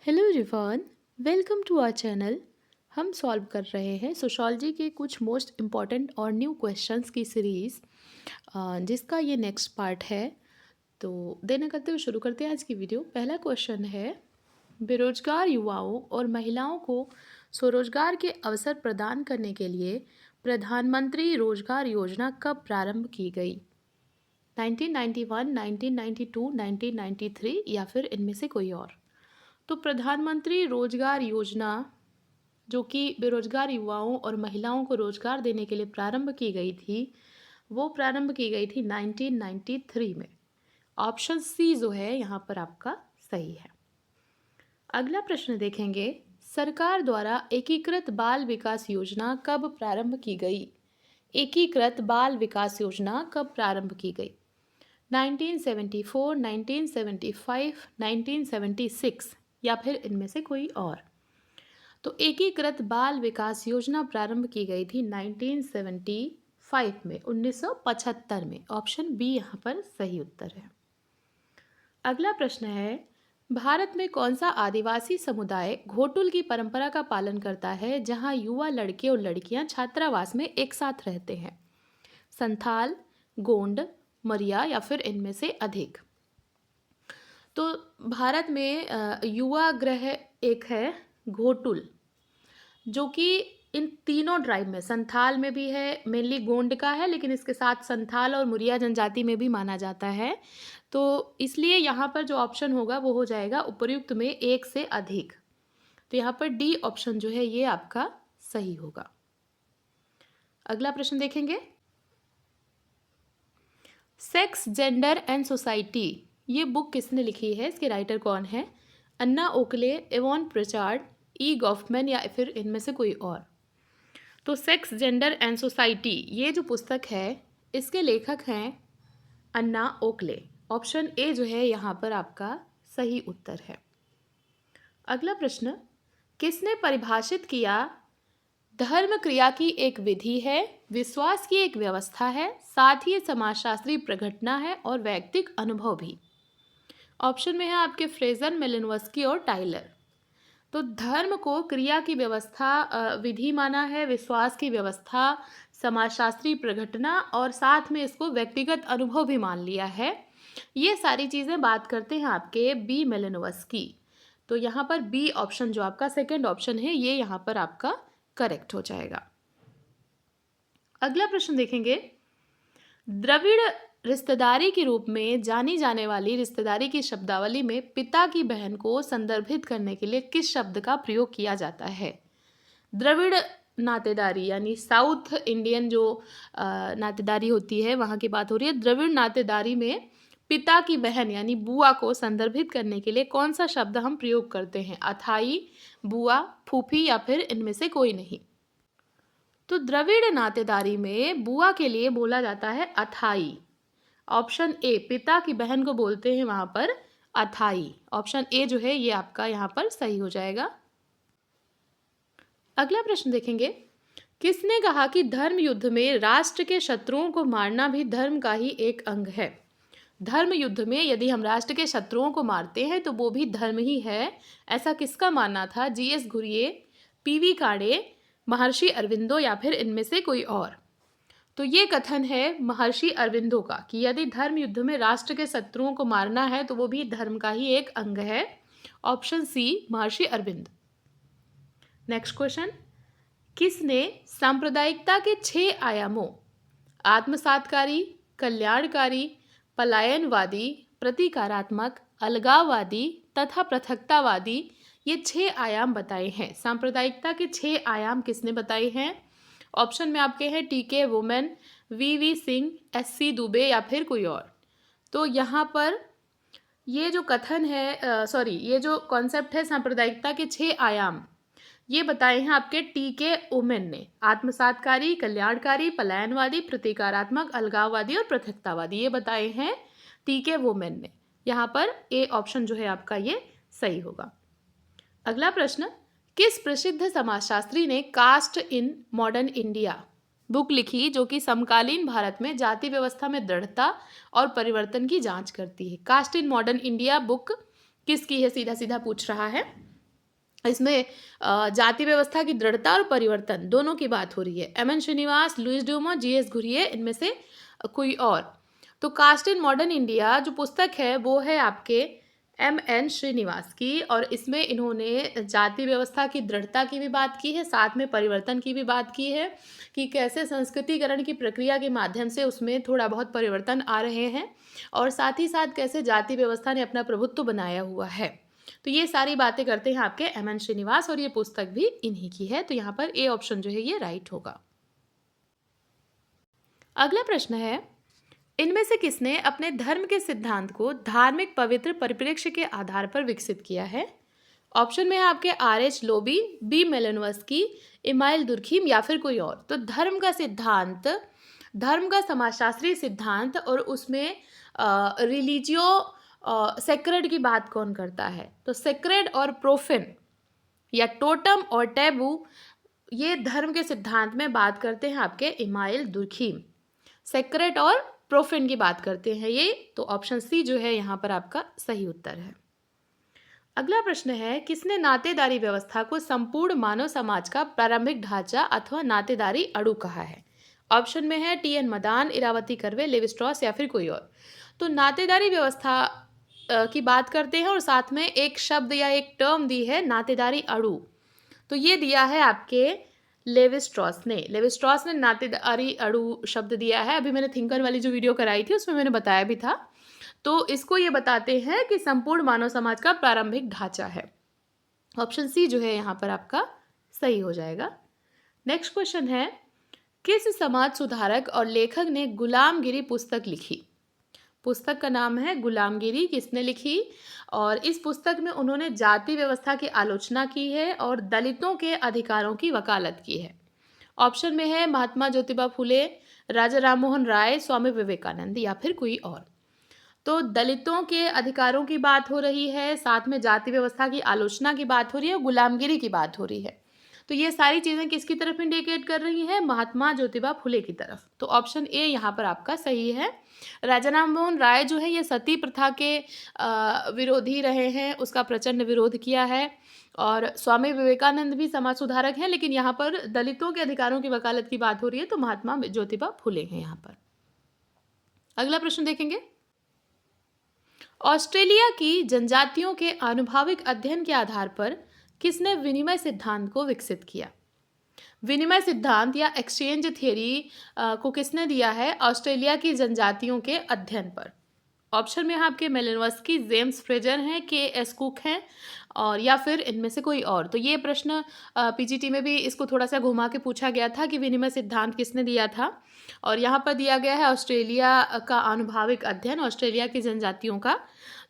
Hello everyone, welcome to our channel. हम solve कर रहे हैं सोशोलॉजी के कुछ मोस्ट इम्पॉर्टेंट और न्यू क्वेश्चंस की सीरीज़, जिसका ये नेक्स्ट पार्ट है। तो देर न करते हुए शुरू करते हैं आज की वीडियो। पहला क्वेश्चन है, बेरोजगार युवाओं और महिलाओं को स्वरोजगार के अवसर प्रदान करने के लिए प्रधानमंत्री रोजगार योजना कब प्रारंभ की गई? 1991, 1992, 1993 या फिर इनमें से कोई और? तो प्रधानमंत्री रोजगार योजना जो कि बेरोजगार युवाओं और महिलाओं को रोजगार देने के लिए प्रारंभ की गई थी, वो प्रारंभ की गई थी 1993 में। ऑप्शन सी जो है यहाँ पर आपका सही है। अगला प्रश्न देखेंगे, सरकार द्वारा एकीकृत बाल विकास योजना कब प्रारंभ की गई? एकीकृत बाल विकास योजना कब प्रारंभ की गई? 1974, 1975, 1976 या फिर इनमें से कोई और? तो एकीकृत बाल विकास योजना प्रारंभ की गई थी 1975 में, 1975 में। ऑप्शन बी यहाँ पर सही उत्तर है। अगला प्रश्न है, भारत में कौन सा आदिवासी समुदाय घोटुल की परंपरा का पालन करता है जहां युवा लड़के और लड़कियां छात्रावास में एक साथ रहते हैं? संथाल, गोंड, मरिया या फिर इनमें से अधिक? तो भारत में युवा गृह एक है घोटुल, जो कि इन तीनों ट्राइब में, संथाल में भी है, मेनली गोंड का है, लेकिन इसके साथ संथाल और मुरिया जनजाति में भी माना जाता है। तो इसलिए यहाँ पर जो ऑप्शन होगा वो हो जाएगा उपर्युक्त में एक से अधिक। तो यहाँ पर डी ऑप्शन जो है ये आपका सही होगा। अगला प्रश्न देखेंगे, सेक्स, जेंडर एंड सोसाइटी, ये बुक किसने लिखी है? इसके राइटर कौन है? अन्ना ओकले, एवॉन प्रिचार्ड, ई गॉफमैन या फिर इनमें से कोई और? तो सेक्स, जेंडर एंड सोसाइटी ये जो पुस्तक है, इसके लेखक हैं अन्ना ओकले। ऑप्शन ए जो है यहाँ पर आपका सही उत्तर है। अगला प्रश्न, किसने परिभाषित किया धर्म क्रिया की एक विधि है, विश्वास की एक व्यवस्था है, साथ ही समाजशास्त्री प्रघटना है और वैयक्तिक अनुभव भी? ऑप्शन में है आपके फ्रेजर, मेलिनोव्स्की और टाइलर। तो धर्म को क्रिया की व्यवस्था, विधि माना है, विश्वास की व्यवस्था, समाजशास्त्री प्रघटना और साथ में इसको व्यक्तिगत अनुभव भी मान लिया है। ये सारी चीज़ें बात करते हैं आपके बी मेलिनोव्स्की। तो यहाँ पर बी ऑप्शन जो आपका सेकंड ऑप्शन है ये यहाँ पर आपका करेक्ट हो जाएगा। अगला प्रश्न देखेंगे, द्रविड़ रिश्तेदारी के रूप में जानी जाने वाली रिश्तेदारी की शब्दावली में पिता की बहन को संदर्भित करने के लिए किस शब्द का प्रयोग किया जाता है? द्रविड़ नातेदारी यानी साउथ इंडियन जो नातेदारी होती है वहाँ की बात हो रही है। द्रविड़ नातेदारी में पिता की बहन यानी बुआ को संदर्भित करने के लिए कौन सा शब्द हम प्रयोग करते हैं? अथाई, बुआ, फूफी या फिर इनमें से कोई नहीं? तो द्रविड़ नातेदारी में बुआ के लिए बोला जाता है अथाई। ऑप्शन ए, पिता की बहन को बोलते हैं वहां पर अथाई। ऑप्शन ए जो है ये आपका यहाँ पर सही हो जाएगा। अगला प्रश्न देखेंगे, किसने कहा कि धर्म युद्ध में राष्ट्र के शत्रुओं को मारना भी धर्म का ही एक अंग है? धर्म युद्ध में यदि हम राष्ट्र के शत्रुओं को मारते हैं तो वो भी धर्म ही है, ऐसा किसका मानना था? जीएस घुरिये, पीवी काड़े, महर्षि अरविंदो या फिर इनमें से कोई और? तो ये कथन है महर्षि अरविंदो का कि यदि धर्म युद्ध में राष्ट्र के शत्रुओं को मारना है तो वो भी धर्म का ही एक अंग है। ऑप्शन सी, महर्षि अरविंद। नेक्स्ट क्वेश्चन, किसने सांप्रदायिकता के 6 आयामों आत्मसातकारी, कल्याणकारी, पलायनवादी, प्रतिकारात्मक, अलगाववादी तथा पृथकतावादी ये 6 आयाम बताए हैं? सांप्रदायिकता के 6 आयाम किसने बताए हैं? ऑप्शन में आपके हैं टीके वुमेन, वी सिंह, एससी दुबे या फिर कोई और? तो यहाँ पर ये जो कथन है, ये जो कॉन्सेप्ट है सांप्रदायिकता के 6 आयाम, ये बताए हैं आपके टीके वुमेन ने। आत्मसातकारी, कल्याणकारी, पलायनवादी, प्रतिकारात्मक, अलगाववादी और पृथकतावादी ये बताए हैं टीके वुमेन ने। यहाँ पर ए ऑप्शन जो है आपका ये सही होगा। अगला प्रश्न, किस प्रसिद्ध समाजशास्त्री ने caste in modern India book लिखी जो कि समकालीन भारत में जाति व्यवस्था में दृढ़ता और परिवर्तन की जांच करती है? Caste in modern India book किसकी है, सीधा सीधा पूछ रहा है। इसमें जाति व्यवस्था की दृढ़ता और परिवर्तन दोनों की बात हो रही है। एम एन श्रीनिवास, लुइस ड्यूमा, जी एस घुरिये, इनमें से कोई और। तो कास्ट इन मॉडर्न इंडिया जो पुस्तक है वो है आपके एम एन श्रीनिवास की, और इसमें इन्होंने जाति व्यवस्था की दृढ़ता की भी बात की है, साथ में परिवर्तन की भी बात की है कि कैसे संस्कृतिकरण की प्रक्रिया के माध्यम से उसमें थोड़ा बहुत परिवर्तन आ रहे हैं, और साथ ही साथ कैसे जाति व्यवस्था ने अपना प्रभुत्व बनाया हुआ है। तो ये सारी बातें करते हैं आपके एम एन श्रीनिवास, और ये पुस्तक भी इन्हीं की है। तो यहाँ पर ए ऑप्शन जो है ये राइट होगा। अगला प्रश्न है, इनमें से किसने अपने धर्म के सिद्धांत को धार्मिक पवित्र परिप्रेक्ष्य के आधार पर विकसित किया है? ऑप्शन में है आपके R H Lowie, B Malinowski, Emile Durkheim, या फिर कोई और। तो धर्म का सिद्धांत, धर्म का समाजशास्त्रीय सिद्धांत, और उसमें रिलीजियो सेक्रेड की बात कौन करता है? तो सेक्रेड और प्रोफेन या टोटम और टैबू, ये धर्म के सिद्धांत में बात करते हैं आपके इमाइल दुर्खीम। सेक्रेड और प्रोफेन की बात करते हैं ये, तो ऑप्शन सी जो है यहाँ पर आपका सही उत्तर है। अगला प्रश्न है, किसने नातेदारी व्यवस्था को संपूर्ण मानव समाज का प्रारंभिक ढांचा अथवा नातेदारी अड़ू कहा है? ऑप्शन में है T N Madan, Irawati Karve, Levi Strauss, या फिर कोई और। तो नातेदारी व्यवस्था की बात करते हैं, और साथ में एक शब्द या एक टर्म दी है नातेदारी अड़ू, तो ये दिया है आपके लेवी स्ट्रॉस ने। लेवी स्ट्रॉस ने नातेदारी अड़ू शब्द दिया है। अभी मैंने थिंकर वाली जो वीडियो कराई थी उसमें मैंने बताया भी था। तो इसको ये बताते हैं कि संपूर्ण मानव समाज का प्रारंभिक ढांचा है। ऑप्शन सी जो है यहाँ पर आपका सही हो जाएगा। नेक्स्ट क्वेश्चन है, किस समाज सुधारक और लेखक ने गुलामगिरी पुस्तक लिखी? पुस्तक का नाम है गुलामगिरी। किसने लिखी? और इस पुस्तक में उन्होंने जाति व्यवस्था की आलोचना की है और दलितों के अधिकारों की वकालत की है। ऑप्शन में है महात्मा ज्योतिबा फुले, राजा राममोहन राय, स्वामी विवेकानंद, या फिर कोई और। तो दलितों के अधिकारों की बात हो रही है, साथ में जाति व्यवस्था की आलोचना की बात हो रही है, और गुलामगिरी की बात हो रही है। तो ये सारी चीज़ें किसकी तरफ इंडिकेट कर रही हैं? महात्मा ज्योतिबा फुले की तरफ। तो ऑप्शन ए यहाँ पर आपका सही है। राजा राममोहन राय जो है ये सती प्रथा के विरोधी रहे हैं, उसका प्रचंड विरोध किया है। और स्वामी विवेकानंद भी समाज सुधारक हैं, लेकिन यहाँ पर दलितों के अधिकारों की वकालत की बात हो रही है, तो महात्मा ज्योतिबा फुले हैं यहाँ पर। अगला प्रश्न देखेंगे, ऑस्ट्रेलिया की जनजातियों के आनुभाविक अध्ययन के आधार पर किसने विनिमय सिद्धांत को विकसित किया? विनिमय सिद्धांत या एक्सचेंज थियरी को किसने दिया है? ऑस्ट्रेलिया की जनजातियों के अध्ययन पर। ऑप्शन में आपके मेलानोव्स्की, जेम्स फ्रेजर हैं, के एस कुक हैं, और या फिर इनमें से कोई और। तो ये प्रश्न पीजीटी में भी इसको थोड़ा सा घुमा के पूछा गया था कि विनिमय सिद्धांत किसने दिया था, और यहाँ पर दिया गया है ऑस्ट्रेलिया का आनुभाविक अध्ययन, ऑस्ट्रेलिया की जनजातियों का।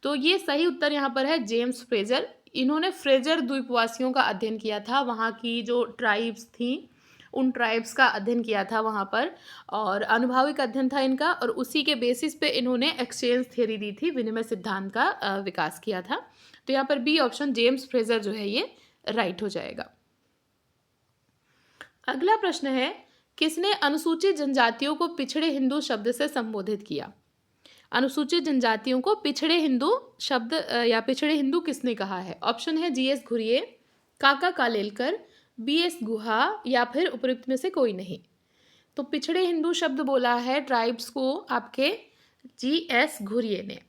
तो ये सही उत्तर यहाँ पर है जेम्स फ्रेजर। इन्होंने फ्रेजर द्वीपवासियों का अध्ययन किया था, वहाँ की जो ट्राइब्स थी उन ट्राइब्स का अध्ययन किया था वहाँ पर, और आनुभाविक अध्ययन था इनका, और उसी के बेसिस पे इन्होंने एक्सचेंज थ्योरी दी थी, विनिमय सिद्धांत का विकास किया था। तो यहाँ पर बी ऑप्शन जेम्स फ्रेजर जो है ये राइट हो जाएगा। अगला प्रश्न है, किसने अनुसूचित जनजातियों को पिछड़े हिंदू शब्द से संबोधित किया? अनुसूचित जनजातियों को पिछड़े हिंदू शब्द या पिछड़े हिंदू किसने कहा है? ऑप्शन है जी एस घुरिये, काका कालेलकर, बी एस गुहा, या फिर उपयुक्त में से कोई नहीं। तो पिछड़े हिंदू शब्द बोला है ट्राइब्स को आपके जी एस घुरिये ने।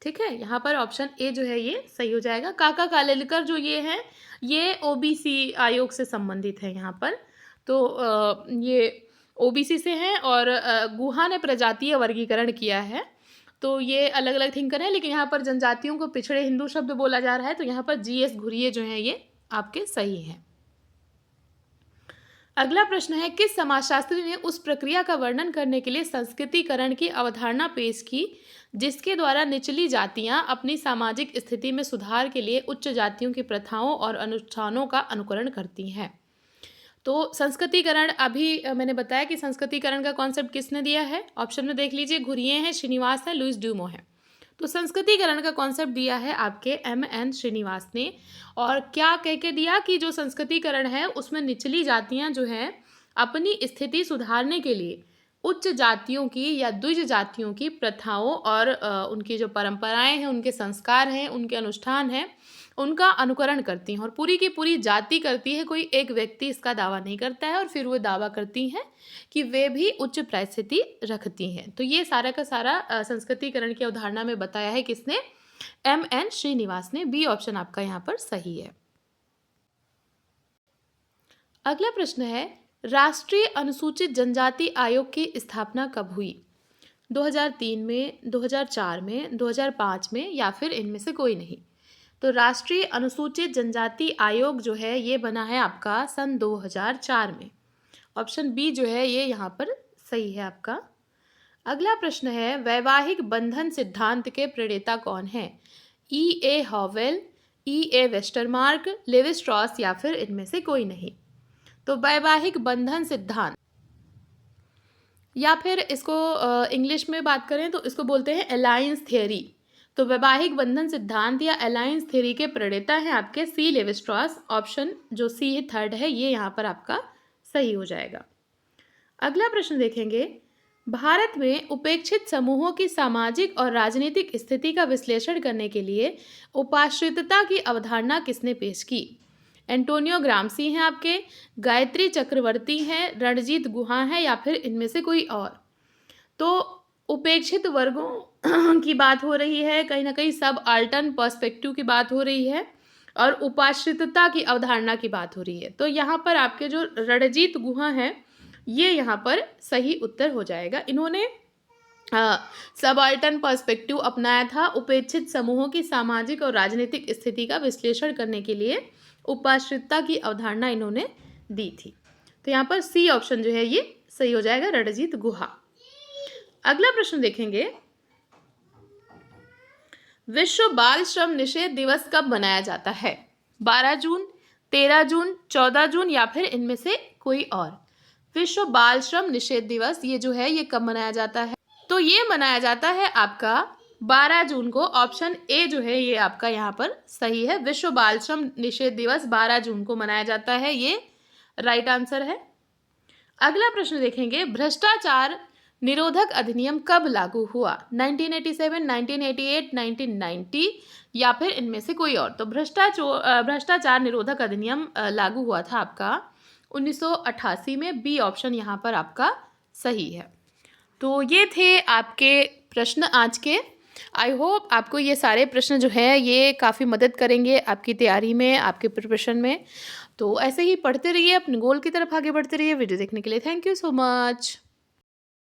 ठीक है, यहाँ पर ऑप्शन ए जो है ये सही हो जाएगा। काका कालेलकर जो ये हैं ये ओबीसी आयोग से संबंधित है यहाँ पर। तो ये ओबीसी से हैं, और गुहा ने प्रजातीय वर्गीकरण किया है। तो ये अलग अलग थिंकर है, लेकिन यहाँ पर जनजातियों को पिछड़े हिंदू शब्द बोला जा रहा है, तो यहाँ पर जी एस घुरिये जो है ये आपके सही हैं। अगला प्रश्न है, किस समाजशास्त्री ने उस प्रक्रिया का वर्णन करने के लिए संस्कृतिकरण की अवधारणा पेश की जिसके द्वारा निचली जातियां अपनी सामाजिक स्थिति में सुधार के लिए उच्च जातियों की प्रथाओं और अनुष्ठानों का अनुकरण करती हैं? तो संस्कृतिकरण, अभी मैंने बताया कि संस्कृतिकरण का कॉन्सेप्ट किसने दिया है। ऑप्शन में देख लीजिए, घुरिये हैं, श्रीनिवास है, लुइस ड्यूमो है। तो संस्कृतिकरण का कॉन्सेप्ट दिया है आपके एम एन श्रीनिवास ने। और क्या कह के दिया कि जो संस्कृतिकरण है उसमें निचली जातियां जो हैं अपनी स्थिति सुधारने के लिए उच्च जातियों की या द्विज जातियों की प्रथाओं और उनकी जो परंपराएं हैं, उनके संस्कार हैं, उनके अनुष्ठान हैं, उनका अनुकरण करती हैं और पूरी की पूरी जाति करती है। कोई एक व्यक्ति इसका दावा नहीं करता है और फिर वो दावा करती हैं कि वे भी उच्च परिस्थिति रखती हैं। तो ये सारा का सारा संस्कृतिकरण की अवधारणा में बताया है किसने? M.N. श्रीनिवास ने। बी ऑप्शन आपका यहाँ पर सही है। अगला प्रश्न है, राष्ट्रीय अनुसूचित जनजाति आयोग की स्थापना कब हुई? 2003 में, 2004 में, 2005 में या फिर इनमें से कोई नहीं। तो राष्ट्रीय अनुसूचित जनजाति आयोग जो है ये बना है आपका सन 2004 में। ऑप्शन बी जो है ये यहाँ पर सही है आपका। अगला प्रश्न है, वैवाहिक बंधन सिद्धांत के प्रणेता कौन है? E.A. हॉवेल, E.A. Westermarck, levy Strauss या फिर इनमें से कोई नहीं। तो वैवाहिक बंधन सिद्धांत, या फिर इसको इंग्लिश में बात करें तो इसको बोलते हैं अलायंस थियरी। तो वैवाहिक बंधन सिद्धांत या अलायंस थियरी के प्रणेता हैं आपके सी लेवी स्ट्रॉस। ऑप्शन जो सी है थर्ड है ये यहाँ पर आपका सही हो जाएगा। अगला प्रश्न देखेंगे, भारत में उपेक्षित समूहों की सामाजिक और राजनीतिक स्थिति का विश्लेषण करने के लिए उपाश्रितता की अवधारणा किसने पेश की? एंटोनियो ग्राम्सी हैं आपके, गायत्री चक्रवर्ती हैं, रणजीत गुहा हैं या फिर इनमें से कोई और। तो उपेक्षित वर्गों की बात हो रही है, कहीं ना कहीं सब आल्टर्न पर्सपेक्टिव की बात हो रही है और उपाश्रितता की अवधारणा की बात हो रही है। तो यहाँ पर आपके जो रणजीत गुहा हैं ये यहाँ पर सही उत्तर हो जाएगा। इन्होंने सबाल्टर्न पर्सपेक्टिव अपनाया था, उपेक्षित समूहों की सामाजिक और राजनीतिक स्थिति का विश्लेषण करने के लिए उपाश्रितता की अवधारणा इन्होंने दी थी। तो यहाँ पर सी ऑप्शन जो है ये सही हो जाएगा, रणजीत गुहा। अगला प्रश्न देखेंगे, विश्व बाल श्रम निषेध दिवस कब मनाया जाता है? 12 जून, 13 जून, 14 जून या फिर इनमें से कोई और। विश्व बाल श्रम निषेध दिवस ये जो है ये कब मनाया जाता है? तो ये मनाया जाता है आपका 12 जून को। ऑप्शन ए जो है ये आपका यहाँ पर सही है। विश्व बाल श्रम निषेध दिवस 12 जून को मनाया जाता है, ये राइट आंसर है। अगला प्रश्न देखेंगे, भ्रष्टाचार निरोधक अधिनियम कब लागू हुआ? 1987, 1988, 1990 या फिर इनमें से कोई और। तो भ्रष्टाचार निरोधक अधिनियम लागू हुआ था आपका 1988 में। बी ऑप्शन यहाँ पर आपका सही है। तो ये थे आपके प्रश्न आज के। आई होप आपको ये सारे प्रश्न जो है ये काफ़ी मदद करेंगे आपकी तैयारी में, आपके प्रिपरेशन में। तो ऐसे ही पढ़ते रहिए, अपने गोल की तरफ आगे बढ़ते रहिए। वीडियो देखने के लिए थैंक यू सो मच।